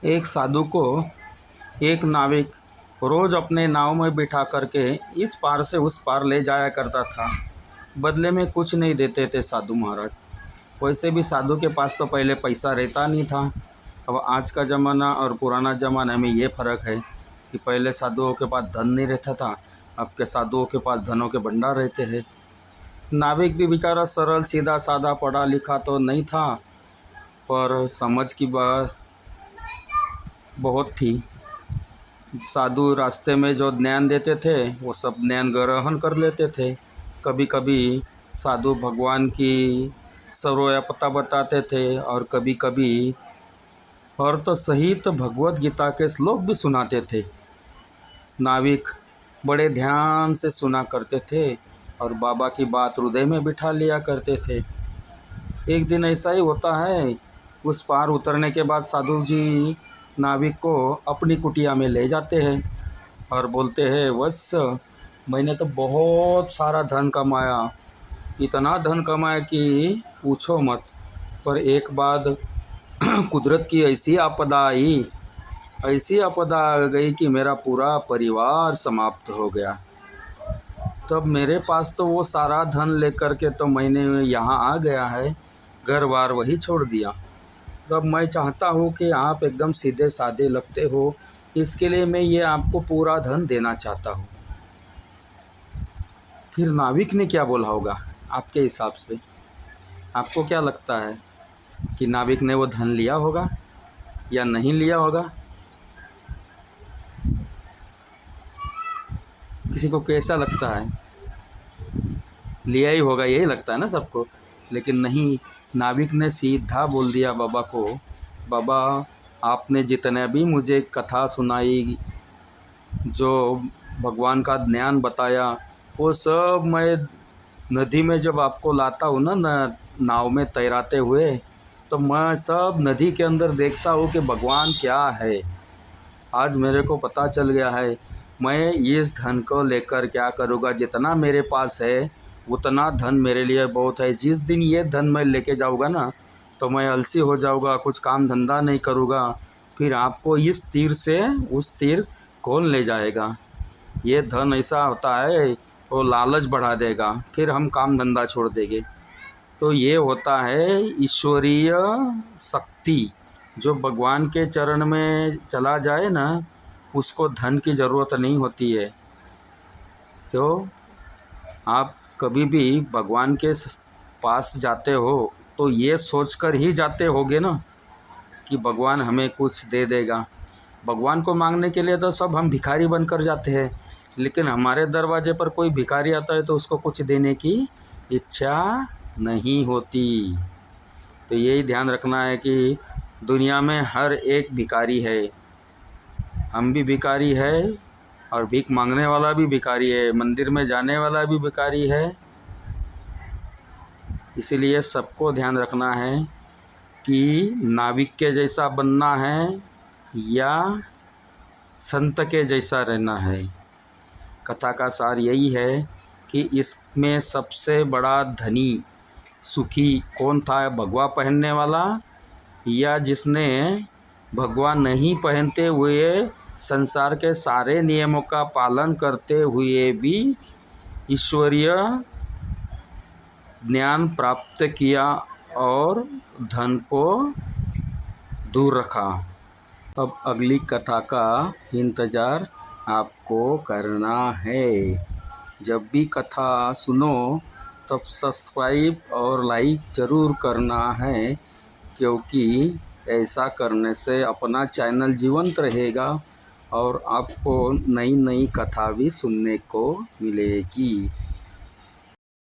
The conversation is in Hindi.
एक साधु को एक नाविक रोज़ अपने नाव में बिठा करके इस पार से उस पार ले जाया करता था। बदले में कुछ नहीं देते थे साधु महाराज। वैसे भी साधु के पास तो पहले पैसा रहता नहीं था। अब आज का ज़माना और पुराना ज़माना में ये फ़र्क है कि पहले साधुओं के पास धन नहीं रहता था, अब के साधुओं के पास धनों के भंडार रहते हैं। नाविक भी बेचारा सरल सीधा साधा पढ़ा लिखा तो नहीं था, पर समझ की बात बहुत थी। साधु रास्ते में जो ज्ञान देते थे वो सब ज्ञान ग्रहण कर लेते थे। कभी कभी साधु भगवान की सर्वव्यापकता बताते थे और कभी कभी अर्थ सहित भगवत गीता के श्लोक भी सुनाते थे। नाविक बड़े ध्यान से सुना करते थे और बाबा की बात हृदय में बिठा लिया करते थे। एक दिन ऐसा ही होता है, उस पार उतरने के बाद साधु जी नाविक को अपनी कुटिया में ले जाते हैं और बोलते हैं, वत्स मैंने तो बहुत सारा धन कमाया, इतना धन कमाया कि पूछो मत। पर एक बाद कुदरत की ऐसी आपदा आई, ऐसी आपदा आ गई कि मेरा पूरा परिवार समाप्त हो गया। तब मेरे पास तो वो सारा धन लेकर के तो मैंने यहाँ आ गया है, घर बार वही छोड़ दिया। तब मैं चाहता हूँ कि आप एकदम सीधे साधे लगते हो, इसके लिए मैं ये आपको पूरा धन देना चाहता हूँ। फिर नाविक ने क्या बोला होगा आपके हिसाब से? आपको क्या लगता है कि नाविक ने वो धन लिया होगा या नहीं लिया होगा? किसी को कैसा लगता है? लिया ही होगा, यही लगता है ना सबको। लेकिन नहीं, नाविक ने सीधा बोल दिया बाबा को, बाबा आपने जितने भी मुझे कथा सुनाई, जो भगवान का ज्ञान बताया, वो सब मैं नदी में जब आपको लाता हूँ ना नाव में तैराते हुए, तो मैं सब नदी के अंदर देखता हूँ कि भगवान क्या है। आज मेरे को पता चल गया है, मैं इस धन को लेकर क्या करूँगा? जितना मेरे पास है उतना धन मेरे लिए बहुत है। जिस दिन ये धन मैं लेके जाऊँगा ना, तो मैं आलसी हो जाऊँगा, कुछ काम धंधा नहीं करूँगा। फिर आपको इस तीर से उस तीर कौन ले जाएगा? ये धन ऐसा होता है, वो लालच बढ़ा देगा, फिर हम काम धंधा छोड़ देंगे। तो ये होता है ईश्वरीय शक्ति। जो भगवान के चरण में चला जाए ना, उसको धन की ज़रूरत नहीं होती है। तो आप कभी भी भगवान के पास जाते हो तो ये सोचकर ही जाते होगे ना कि भगवान हमें कुछ दे देगा। भगवान को मांगने के लिए तो सब हम भिखारी बनकर जाते हैं, लेकिन हमारे दरवाजे पर कोई भिखारी आता है तो उसको कुछ देने की इच्छा नहीं होती। तो यही ध्यान रखना है कि दुनिया में हर एक भिखारी है। हम भी भिखारी है और भीख मांगने वाला भी भिखारी है, मंदिर में जाने वाला भी भिखारी है। इसीलिए सबको ध्यान रखना है कि नाविक के जैसा बनना है या संत के जैसा रहना है। कथा का सार यही है कि इसमें सबसे बड़ा धनी सुखी कौन था? भगवा पहनने वाला या जिसने भगवा नहीं पहनते हुए संसार के सारे नियमों का पालन करते हुए भी ईश्वरीय ज्ञान प्राप्त किया और धन को दूर रखा। अब अगली कथा का इंतज़ार आपको करना है। जब भी कथा सुनो तब सब्सक्राइब और लाइक ज़रूर करना है, क्योंकि ऐसा करने से अपना चैनल जीवंत रहेगा और आपको नई नई कथा भी सुनने को मिलेगी।